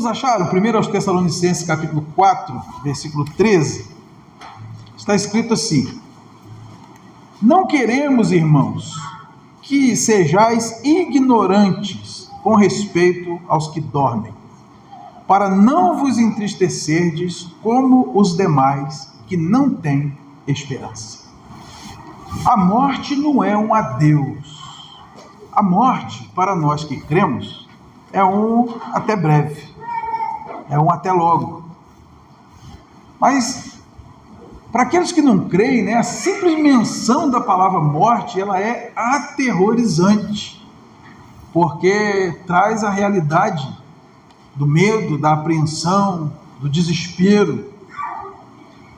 Todos acharam? 1 Tessalonicenses capítulo 4, versículo 13, está escrito assim: não queremos, irmãos, que sejais ignorantes com respeito aos que dormem, para não vos entristecerdes como os demais que não têm esperança. A morte não é um adeus. A morte, para nós que cremos, é um até breve, é um até logo. Mas, para aqueles que não creem, né, a simples menção da palavra morte, ela é aterrorizante, porque traz a realidade do medo, da apreensão, do desespero.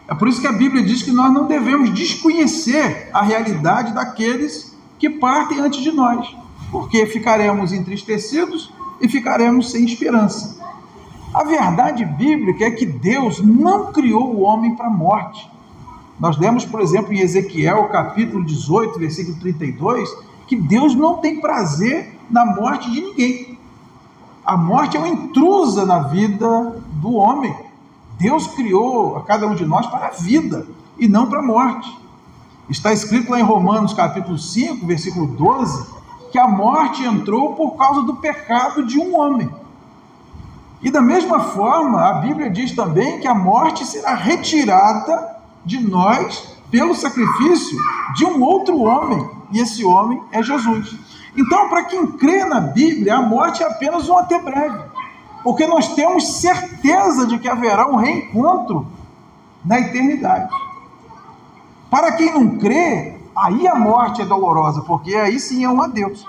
É por isso que a Bíblia diz que nós não devemos desconhecer a realidade daqueles que partem antes de nós, porque ficaremos entristecidos e ficaremos sem esperança. A verdade bíblica é que Deus não criou o homem para a morte. Nós lemos, por exemplo, em Ezequiel, capítulo 18, versículo 32, que Deus não tem prazer na morte de ninguém. A morte é uma intrusa na vida do homem. Deus criou a cada um de nós para a vida e não para a morte. Está escrito lá em Romanos, capítulo 5, versículo 12, que a morte entrou por causa do pecado de um homem. E da mesma forma, a Bíblia diz também que a morte será retirada de nós pelo sacrifício de um outro homem, e esse homem é Jesus. Então, para quem crê na Bíblia, a morte é apenas um até breve, porque nós temos certeza de que haverá um reencontro na eternidade. Para quem não crê, aí a morte é dolorosa, porque aí sim é um adeus.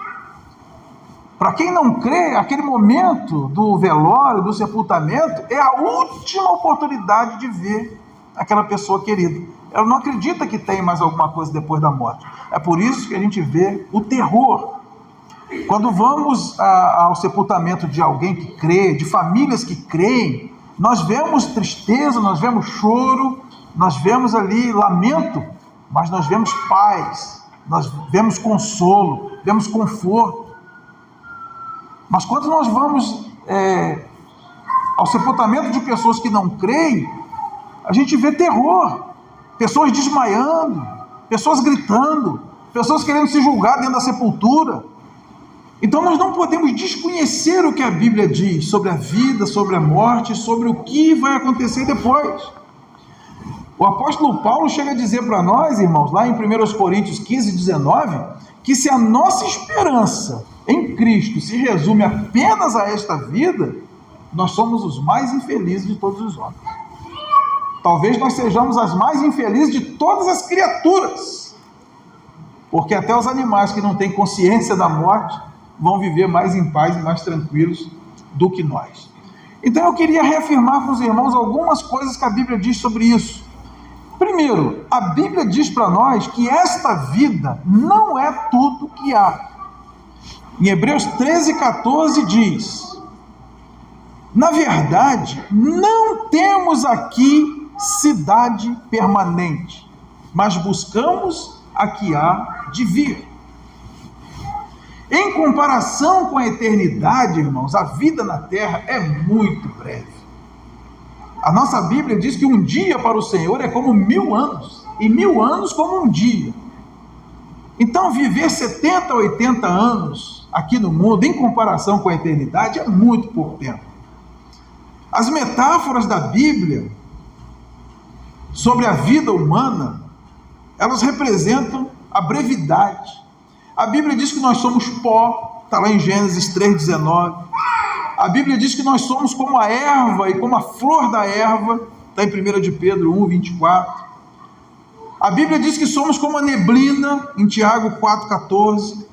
Para quem não crê, aquele momento do velório, do sepultamento, é a última oportunidade de ver aquela pessoa querida. Ela não acredita que tem mais alguma coisa depois da morte. É por isso que a gente vê o terror. Quando vamos ao sepultamento de alguém que crê, de famílias que creem, nós vemos tristeza, nós vemos choro, nós vemos ali lamento, mas nós vemos paz, nós vemos consolo, vemos conforto. Mas quando nós vamos ao sepultamento de pessoas que não creem, a gente vê terror, pessoas desmaiando, pessoas gritando, pessoas querendo se julgar dentro da sepultura. Então nós não podemos desconhecer o que a Bíblia diz sobre a vida, sobre a morte, sobre o que vai acontecer depois. O apóstolo Paulo chega a dizer para nós, irmãos, lá em 1 Coríntios 15, 19, que se a nossa esperança em Cristo se resume apenas a esta vida, nós somos os mais infelizes de todos os homens. Talvez nós sejamos as mais infelizes de todas as criaturas, porque até os animais que não têm consciência da morte vão viver mais em paz e mais tranquilos do que nós. Então eu queria reafirmar para os irmãos algumas coisas que a Bíblia diz sobre isso. Primeiro, a Bíblia diz para nós que esta vida não é tudo que há. Em Hebreus 13, 14 diz: na verdade, não temos aqui cidade permanente, mas buscamos a que há de vir. Em comparação com a eternidade, irmãos, a vida na terra é muito breve. A nossa Bíblia diz que um dia para o Senhor é como 1000 anos, e 1000 anos como um dia. Então, viver 70, 80 anos aqui no mundo, em comparação com a eternidade, é muito pouco tempo. As metáforas da Bíblia sobre a vida humana, elas representam a brevidade. A Bíblia diz que nós somos pó, está lá em Gênesis 3,19. A Bíblia diz que nós somos como a erva e como a flor da erva, está em 1 de Pedro 1,24. A Bíblia diz que somos como a neblina, em Tiago 4,14.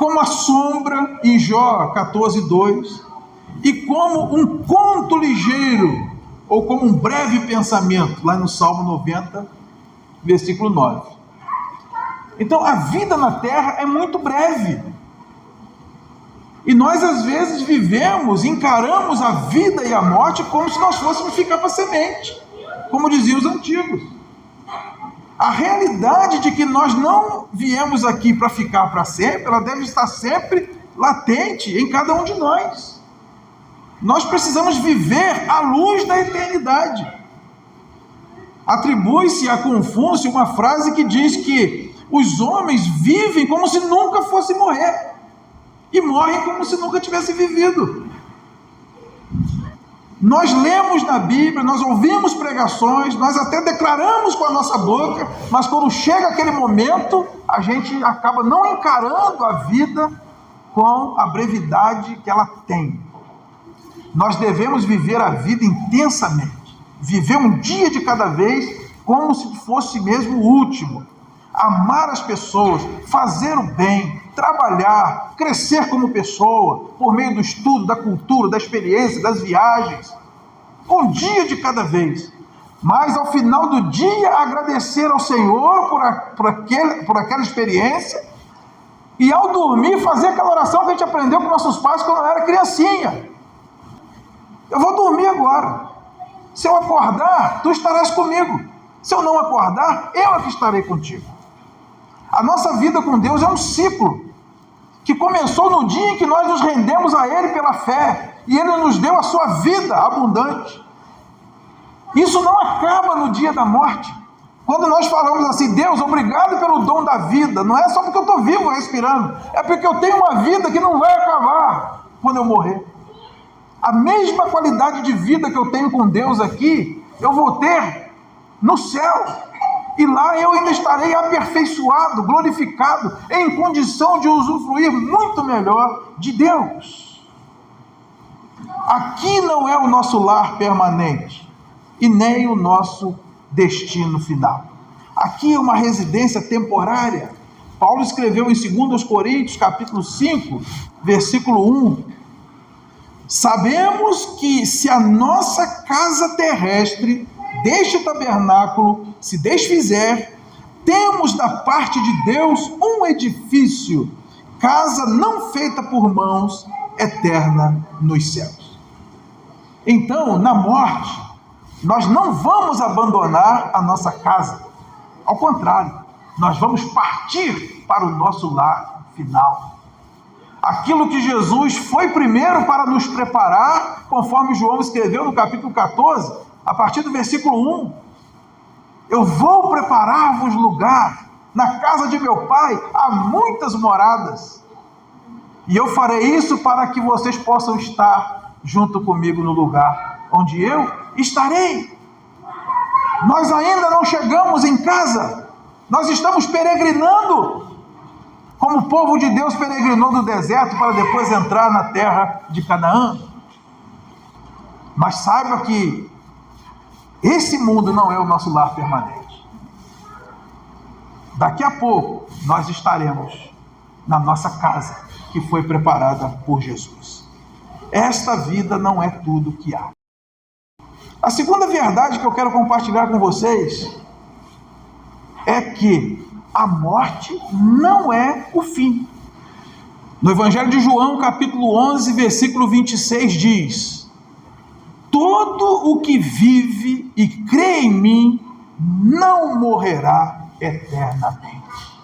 Como a sombra, em Jó 14,2. E como um conto ligeiro, ou como um breve pensamento, lá no Salmo 90, versículo 9. Então, a vida na terra é muito breve. E nós, às vezes, encaramos a vida e a morte como se nós fôssemos ficar para semente, como diziam os antigos. A realidade de que nós não viemos aqui para ficar para sempre, ela deve estar sempre latente em cada um de nós. Nós precisamos viver à luz da eternidade. Atribui-se a Confúcio uma frase que diz que os homens vivem como se nunca fosse morrer e morrem como se nunca tivesse vivido. Nós lemos na Bíblia, nós ouvimos pregações, nós até declaramos com a nossa boca, mas quando chega aquele momento, a gente acaba não encarando a vida com a brevidade que ela tem. Nós devemos viver a vida intensamente, viver um dia de cada vez, como se fosse mesmo o último. Amar as pessoas, fazer o bem, trabalhar, crescer como pessoa, por meio do estudo, da cultura, da experiência, das viagens. Um dia de cada vez. Mas ao final do dia, agradecer ao Senhor por aquela experiência. E ao dormir, fazer aquela oração que a gente aprendeu com nossos pais quando era criancinha. Eu vou dormir agora. Se eu acordar, tu estarás comigo. Se eu não acordar, eu é que estarei contigo. A nossa vida com Deus é um ciclo que começou no dia em que nós nos rendemos a Ele pela fé e Ele nos deu a sua vida abundante. Isso não acaba no dia da morte. Quando nós falamos assim, Deus, obrigado pelo dom da vida, não é só porque eu estou vivo respirando, é porque eu tenho uma vida que não vai acabar quando eu morrer. A mesma qualidade de vida que eu tenho com Deus aqui, eu vou ter no céu. E lá eu ainda estarei aperfeiçoado, glorificado, em condição de usufruir muito melhor de Deus. Aqui não é o nosso lar permanente e nem o nosso destino final. Aqui é uma residência temporária. Paulo escreveu em 2 Coríntios, capítulo 5, versículo 1. Sabemos que se a nossa casa terrestre deste tabernáculo se desfizer, temos da parte de Deus um edifício, casa não feita por mãos, eterna nos céus. Então, na morte, nós não vamos abandonar a nossa casa. Ao contrário, nós vamos partir para o nosso lar final. Aquilo que Jesus foi primeiro para nos preparar, conforme João escreveu no capítulo 14, a partir do versículo 1, eu vou preparar-vos lugar, na casa de meu Pai há muitas moradas, e eu farei isso para que vocês possam estar junto comigo no lugar onde eu estarei. Nós ainda não chegamos em casa, nós estamos peregrinando, como o povo de Deus peregrinou do deserto para depois entrar na terra de Canaã. Mas saiba que esse mundo não é o nosso lar permanente. Daqui a pouco nós estaremos na nossa casa que foi preparada por Jesus. Esta vida não é tudo que há. A segunda verdade que eu quero compartilhar com vocês é que a morte não é o fim. No Evangelho de João, capítulo 11, versículo 26 diz: todo o que vive e crê em mim não morrerá eternamente.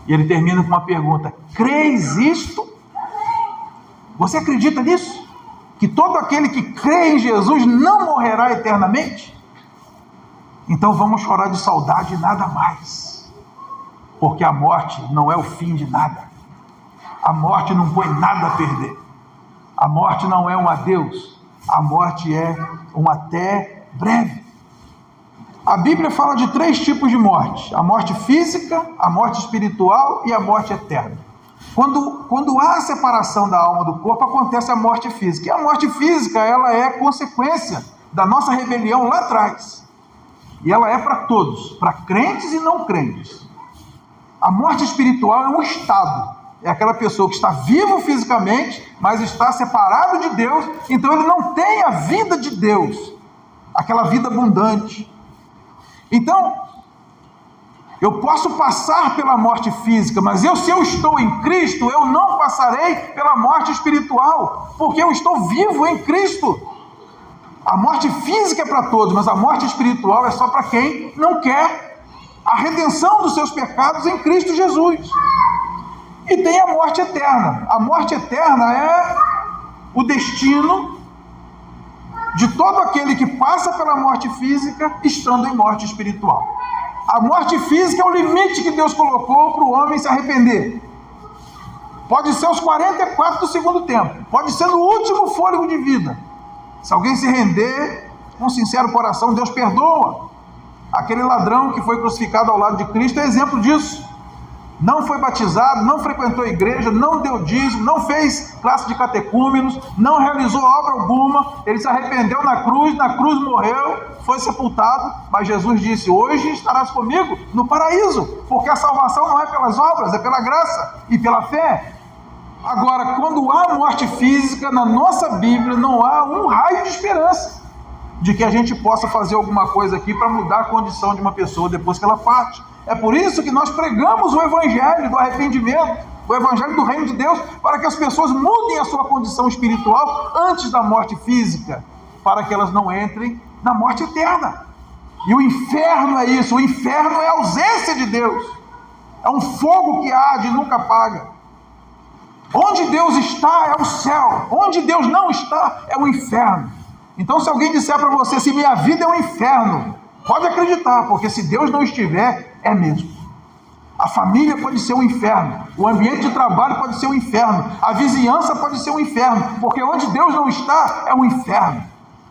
E ele termina com uma pergunta: crês isto? Você acredita nisso? Que todo aquele que crê em Jesus não morrerá eternamente? Então vamos chorar de saudade e nada mais. Porque a morte não é o fim de nada. A morte não põe nada a perder. A morte não é um adeus. A morte é um até breve. A Bíblia fala de 3 tipos de morte: a morte física, a morte espiritual e a morte eterna. Quando há a separação da alma do corpo, acontece a morte física. E a morte física, ela é consequência da nossa rebelião lá atrás. E ela é para todos, para crentes e não crentes. A morte espiritual é um estado. É aquela pessoa que está vivo fisicamente, mas está separado de Deus, então ele não tem a vida de Deus, aquela vida abundante. Então, eu posso passar pela morte física, mas se eu estou em Cristo, eu não passarei pela morte espiritual, porque eu estou vivo em Cristo. A morte física é para todos, mas a morte espiritual é só para quem não quer a redenção dos seus pecados em Cristo Jesus. E tem a morte eterna. A morte eterna é o destino de todo aquele que passa pela morte física estando em morte espiritual. A morte física é o limite que Deus colocou para o homem se arrepender. Pode ser os 44 do segundo tempo, pode ser no último fôlego de vida. Se alguém se render com sincero coração, Deus perdoa. Aquele ladrão que foi crucificado ao lado de Cristo é exemplo disso. Não foi batizado, não frequentou a igreja, não deu dízimo, não fez classe de catecúmenos, não realizou obra alguma. Ele se arrependeu na cruz morreu, foi sepultado, mas Jesus disse: hoje estarás comigo no paraíso, porque a salvação não é pelas obras, é pela graça e pela fé. Agora, quando há morte física, na nossa Bíblia não há um raio de esperança de que a gente possa fazer alguma coisa aqui para mudar a condição de uma pessoa depois que ela parte. É por isso que nós pregamos o evangelho do arrependimento, o evangelho do reino de Deus, para que as pessoas mudem a sua condição espiritual antes da morte física, para que elas não entrem na morte eterna. E o inferno é isso, o inferno é a ausência de Deus, é um fogo que arde e nunca apaga. Onde Deus está é o céu, onde Deus não está é o inferno. Então, se alguém disser para você, se minha vida é um inferno, pode acreditar, porque se Deus não estiver, é mesmo. A família pode ser um inferno, o ambiente de trabalho pode ser um inferno, a vizinhança pode ser um inferno, porque onde Deus não está, é um inferno.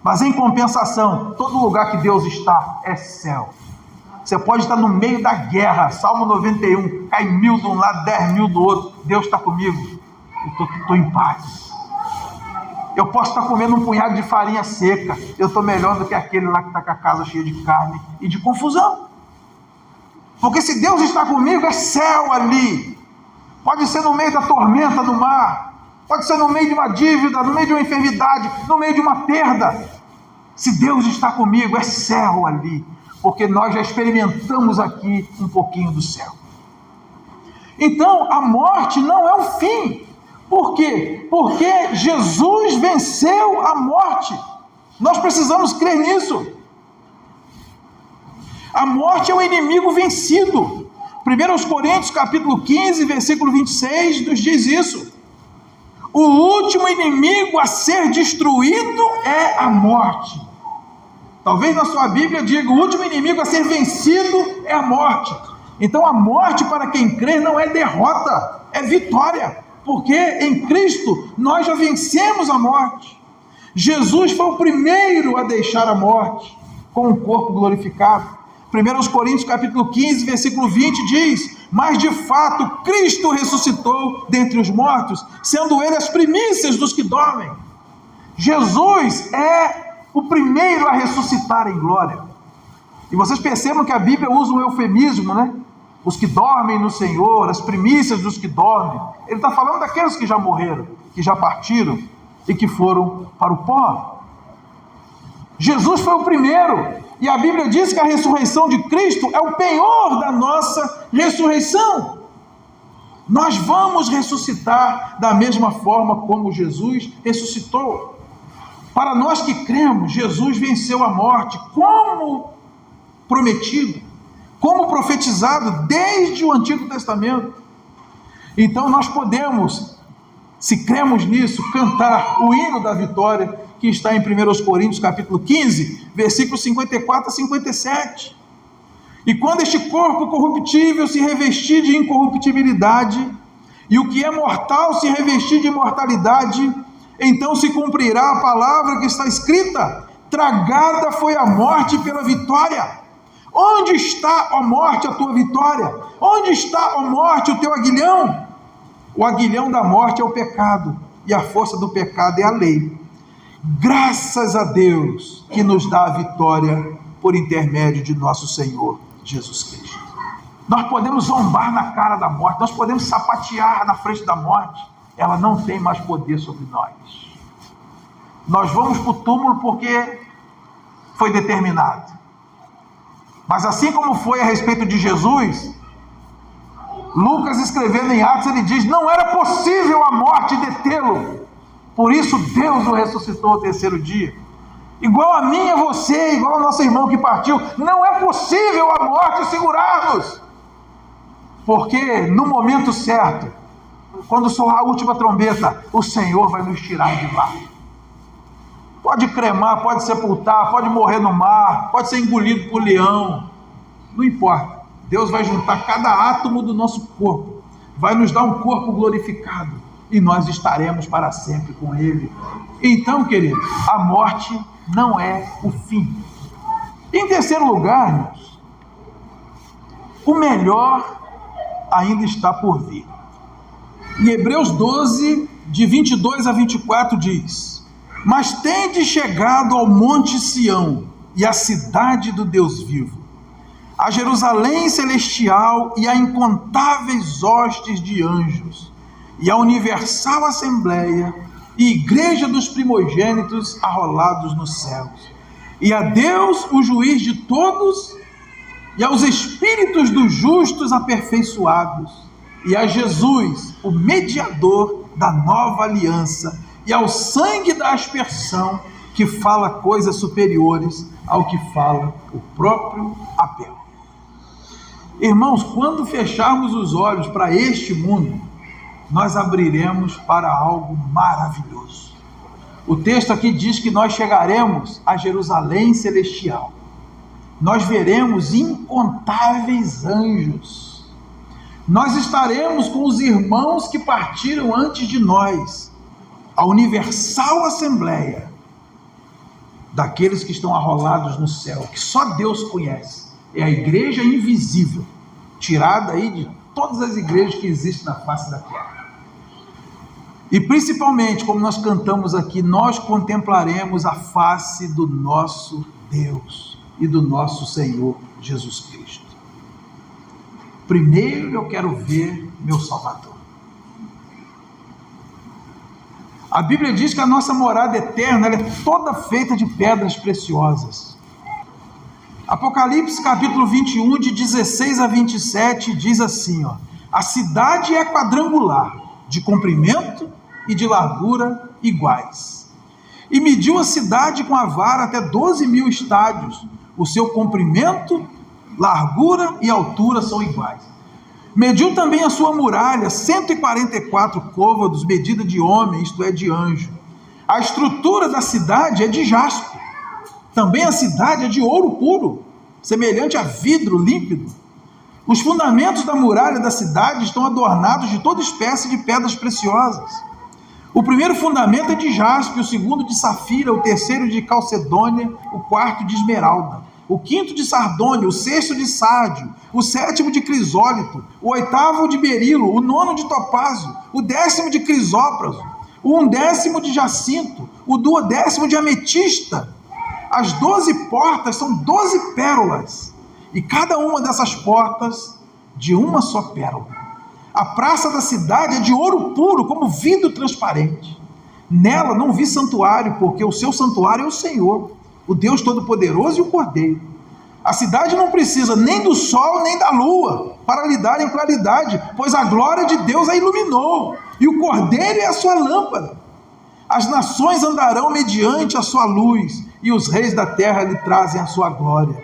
Mas em compensação, todo lugar que Deus está, é céu. Você pode estar no meio da guerra, Salmo 91, cai 1000 de um lado, 10.000 do outro, Deus está comigo, eu estou em paz. Eu posso estar comendo um punhado de farinha seca, eu estou melhor do que aquele lá que está com a casa cheia de carne e de confusão. Porque se Deus está comigo, é céu ali. Pode ser no meio da tormenta do mar, pode ser no meio de uma dívida, no meio de uma enfermidade, no meio de uma perda. Se Deus está comigo, é céu ali, porque nós já experimentamos aqui um pouquinho do céu. Então, a morte não é o fim. Por quê? Porque Jesus venceu a morte. Nós precisamos crer nisso. A morte é o inimigo vencido. 1 Coríntios capítulo 15, versículo 26, nos diz isso. O último inimigo a ser destruído é a morte. Talvez na sua Bíblia diga, o último inimigo a ser vencido é a morte. Então a morte para quem crê não é derrota, é vitória. Porque em Cristo nós já vencemos a morte. Jesus foi o primeiro a deixar a morte com o corpo glorificado. 1 Coríntios capítulo 15, versículo 20 diz: mas de fato Cristo ressuscitou dentre os mortos, sendo ele as primícias dos que dormem. Jesus é o primeiro a ressuscitar em glória. E vocês percebam que a Bíblia usa um eufemismo, né? Os que dormem no Senhor, as primícias dos que dormem. Ele está falando daqueles que já morreram, que já partiram e que foram para o pó. Jesus foi o primeiro, e a Bíblia diz que a ressurreição de Cristo é o penhor da nossa ressurreição. Nós vamos ressuscitar da mesma forma como Jesus ressuscitou. Para nós que cremos, Jesus venceu a morte, como prometido, como profetizado desde o Antigo Testamento. Então nós podemos, se cremos nisso, cantar o hino da vitória que está em 1 Coríntios capítulo 15, versículos 54 a 57. E quando este corpo corruptível se revestir de incorruptibilidade, e o que é mortal se revestir de imortalidade, então se cumprirá a palavra que está escrita: tragada foi a morte pela vitória. Onde está, ó morte, a tua vitória? Onde está, ó morte, o teu aguilhão? O aguilhão da morte é o pecado, e a força do pecado é a lei. Graças a Deus que nos dá a vitória por intermédio de nosso Senhor Jesus Cristo. Nós podemos zombar na cara da morte, nós podemos sapatear na frente da morte, ela não tem mais poder sobre nós. Nós vamos para o túmulo porque foi determinado. Mas assim como foi a respeito de Jesus, Lucas, escrevendo em Atos, ele diz: não era possível a morte detê-lo, por isso Deus o ressuscitou ao terceiro dia. Igual a mim, a você, igual ao nosso irmão que partiu, não é possível a morte segurar-nos, porque no momento certo, quando soar a última trombeta, o Senhor vai nos tirar de lá. Pode cremar, pode sepultar, pode morrer no mar, pode ser engolido por leão, não importa. Deus vai juntar cada átomo do nosso corpo, vai nos dar um corpo glorificado, e nós estaremos para sempre com Ele. Então, querido, a morte não é o fim. Em terceiro lugar, irmãos, o melhor ainda está por vir. Em Hebreus 12, de 22 a 24 diz: mas tende chegado ao monte Sião, e à cidade do Deus vivo, a Jerusalém celestial, e a incontáveis hostes de anjos, e a universal assembleia, e igreja dos primogênitos arrolados nos céus, e a Deus, o juiz de todos, e aos espíritos dos justos aperfeiçoados, e a Jesus, o mediador da nova aliança, e ao sangue da aspersão, que fala coisas superiores ao que fala o próprio Abel. Irmãos, quando fecharmos os olhos para este mundo, nós abriremos para algo maravilhoso. O texto aqui diz que nós chegaremos a Jerusalém celestial. Nós veremos incontáveis anjos. Nós estaremos com os irmãos que partiram antes de nós, a universal assembleia daqueles que estão arrolados no céu, que só Deus conhece. É a igreja invisível, tirada aí de todas as igrejas que existem na face da terra. E principalmente, como nós cantamos aqui, nós contemplaremos a face do nosso Deus e do nosso Senhor Jesus Cristo. Primeiro eu quero ver meu Salvador. A Bíblia diz que a nossa morada eterna, ela é toda feita de pedras preciosas. Apocalipse capítulo 21, de 16 a 27, diz assim, a cidade é quadrangular, de comprimento e de largura iguais. E mediu a cidade com a vara até 12.000 estádios, o seu comprimento, largura e altura são iguais. Mediu também a sua muralha, 144 côvados, medida de homem, isto é, de anjo. A estrutura da cidade é de jaspe. Também a cidade é de ouro puro, semelhante a vidro límpido. Os fundamentos da muralha da cidade estão adornados de toda espécie de pedras preciosas. O primeiro fundamento é de jaspe, o segundo de safira, o terceiro de calcedônia, o quarto de esmeralda, o quinto de sardônio, o sexto de sárdio, o sétimo de crisólito, o oitavo de berilo, o nono de topázio, o 10º de crisópraso, o 11º de jacinto, o 12º de ametista. As 12 portas são 12 pérolas, e cada uma dessas portas de uma só pérola. A praça da cidade é de ouro puro, como vidro transparente. Nela não vi santuário, porque o seu santuário é o Senhor, o Deus Todo-Poderoso e o Cordeiro. A cidade não precisa nem do sol nem da lua para lhe darem claridade, pois a glória de Deus a iluminou, e o Cordeiro é a sua lâmpada. As nações andarão mediante a sua luz, e os reis da terra lhe trazem a sua glória.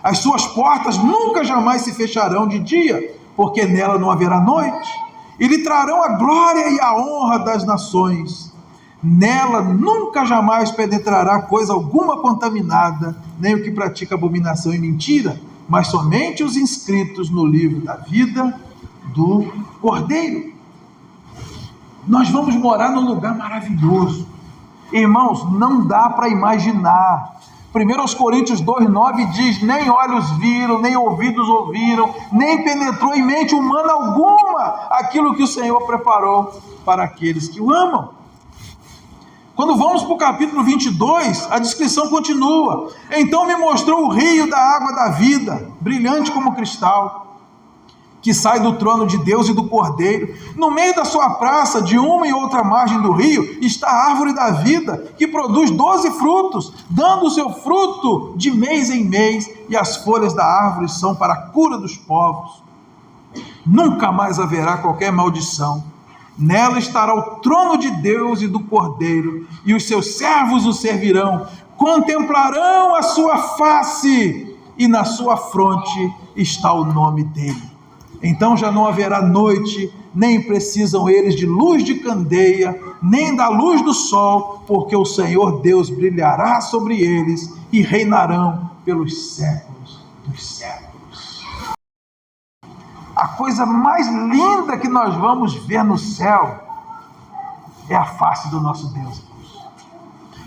As suas portas nunca jamais se fecharão de dia, porque nela não haverá noite, e lhe trarão a glória e a honra das nações. Nela nunca jamais penetrará coisa alguma contaminada, nem o que pratica abominação e mentira, mas somente os inscritos no livro da vida do Cordeiro. Nós vamos morar num lugar maravilhoso. Irmãos, não dá para imaginar. 1 Coríntios 2,9 diz: nem olhos viram, nem ouvidos ouviram, nem penetrou em mente humana alguma aquilo que o Senhor preparou para aqueles que o amam. Quando vamos para o capítulo 22, a descrição continua. Então me mostrou o rio da água da vida, brilhante como cristal, que sai do trono de Deus e do Cordeiro. No meio da sua praça, de uma e outra margem do rio, está a árvore da vida, que produz 12 frutos, dando o seu fruto de mês em mês, e as folhas da árvore são para a cura dos povos. Nunca mais haverá qualquer maldição. Nela estará o trono de Deus e do Cordeiro, e os seus servos o servirão, contemplarão a sua face, e na sua fronte está o nome dele. Então já não haverá noite, nem precisam eles de luz de candeia, nem da luz do sol, porque o Senhor Deus brilhará sobre eles e reinarão pelos séculos dos séculos. A coisa mais linda que nós vamos ver no céu é a face do nosso Deus.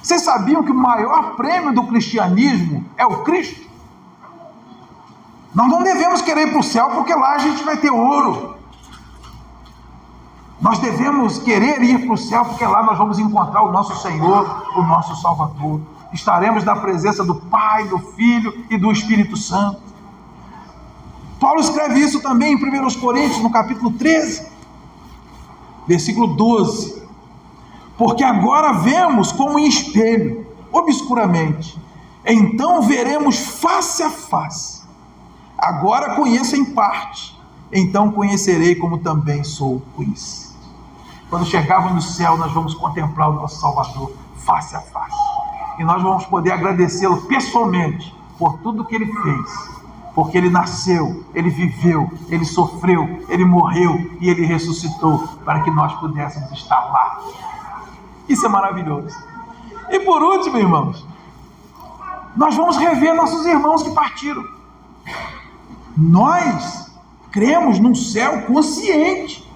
Vocês sabiam que o maior prêmio do cristianismo é o Cristo? Nós não devemos querer ir para o céu porque lá a gente vai ter ouro. Nós devemos querer ir para o céu porque lá nós vamos encontrar o nosso Senhor, o nosso Salvador. Estaremos na presença do Pai, do Filho e do Espírito Santo. Paulo escreve isso também em 1 Coríntios, no capítulo 13, versículo 12. Porque agora vemos como em espelho, obscuramente. Então veremos face a face. Agora conheço em parte, então conhecerei como também sou conhecido. Quando chegarmos no céu, nós vamos contemplar o nosso Salvador face a face. E nós vamos poder agradecê-lo pessoalmente por tudo que ele fez. Porque ele nasceu, ele viveu, ele sofreu, ele morreu e ele ressuscitou para que nós pudéssemos estar lá. Isso é maravilhoso. E por último, irmãos, nós vamos rever nossos irmãos que partiram. Nós cremos num céu consciente,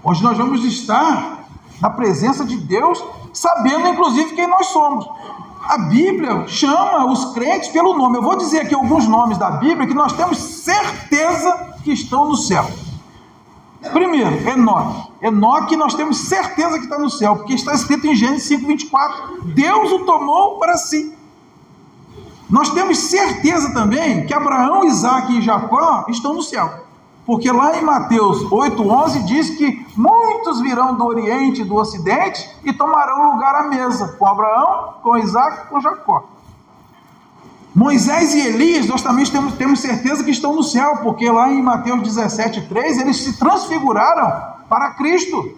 onde nós vamos estar na presença de Deus, sabendo inclusive quem nós somos. A Bíblia chama os crentes pelo nome. Eu vou dizer aqui alguns nomes da Bíblia que nós temos certeza que estão no céu. Primeiro, Enoque. Enoque nós temos certeza que está no céu, porque está escrito em Gênesis 5:24. Deus o tomou para si. Nós temos certeza também que Abraão, Isaque e Jacó estão no céu. Porque lá em Mateus 8:11 diz que muitos virão do Oriente e do Ocidente e tomarão lugar à mesa, com Abraão, com Isaque e com Jacó. Moisés e Elias, nós também temos certeza que estão no céu, porque lá em Mateus 17:3 eles se transfiguraram para Cristo.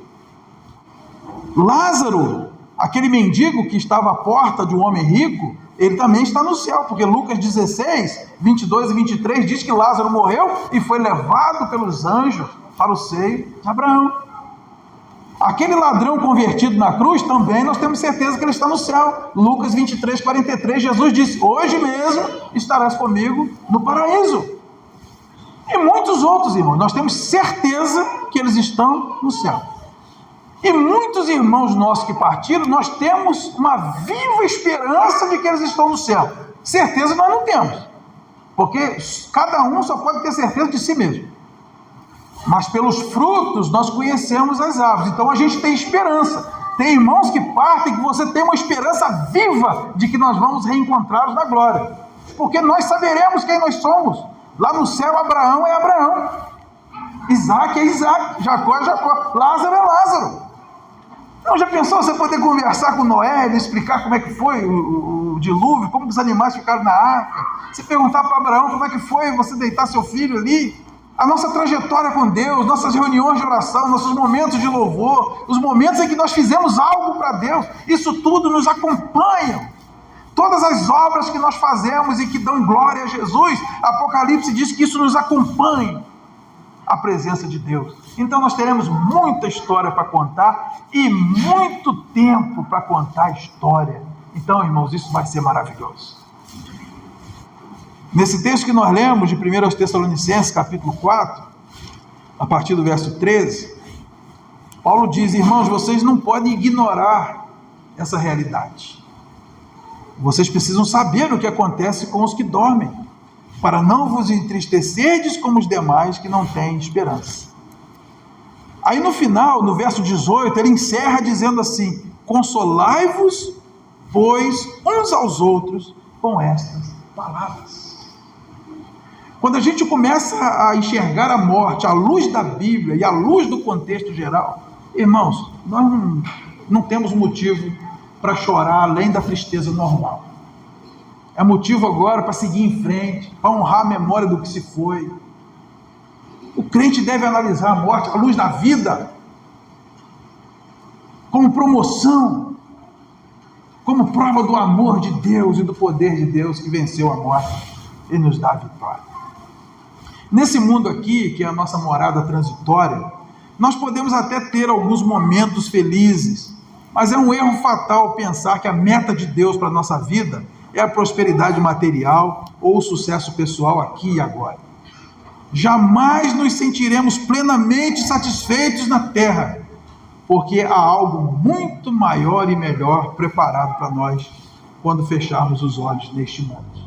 Lázaro, aquele mendigo que estava à porta de um homem rico, ele também está no céu, porque Lucas 16:22 e 23 diz que Lázaro morreu e foi levado pelos anjos para o seio de Abraão. Aquele ladrão convertido na cruz, também nós temos certeza que ele está no céu. Lucas 23:43, Jesus disse: hoje mesmo estarás comigo no paraíso. E muitos outros irmãos, nós temos certeza que eles estão no céu. E muitos irmãos nossos que partiram, nós temos uma viva esperança de que eles estão no céu. Certeza nós não temos, porque cada um só pode ter certeza de si mesmo. Mas pelos frutos nós conhecemos as árvores, então a gente tem esperança. Tem irmãos que partem que você tem uma esperança viva de que nós vamos reencontrá-los na glória, porque nós saberemos quem nós somos. Lá no céu, Abraão é Abraão, Isaque é Isaque, Jacó é Jacó, Lázaro é Lázaro. Então, já pensou você poder conversar com Noé, ele explicar como é que foi o dilúvio, como os animais ficaram na arca? Você perguntar para Abraão como é que foi você deitar seu filho ali? A nossa trajetória com Deus, nossas reuniões de oração, nossos momentos de louvor, os momentos em que nós fizemos algo para Deus, isso tudo nos acompanha. Todas as obras que nós fazemos e que dão glória a Jesus, Apocalipse diz que isso nos acompanha. A presença de Deus. Então nós teremos muita história para contar e muito tempo para contar a história. Então, irmãos, isso vai ser maravilhoso. Nesse texto que nós lemos de 1 Tessalonicenses, capítulo 4, a partir do verso 13, Paulo diz: irmãos, vocês não podem ignorar essa realidade. Vocês precisam saber o que acontece com os que dormem, para não vos entristecerdes como os demais que não têm esperança. Aí no final, no verso 18, ele encerra dizendo assim: consolai-vos, pois, uns aos outros com estas palavras. Quando a gente começa a enxergar a morte à luz da Bíblia e à luz do contexto geral, irmãos, nós não temos motivo para chorar além da tristeza normal. É motivo agora para seguir em frente, para honrar a memória do que se foi. O crente deve analisar a morte à luz da vida, como promoção, como prova do amor de Deus e do poder de Deus que venceu a morte e nos dá a vitória. Nesse mundo aqui, que é a nossa morada transitória, nós podemos até ter alguns momentos felizes, mas é um erro fatal pensar que a meta de Deus para a nossa vida é a prosperidade material ou o sucesso pessoal aqui e agora. Jamais nos sentiremos plenamente satisfeitos na terra, porque há algo muito maior e melhor preparado para nós quando fecharmos os olhos neste mundo.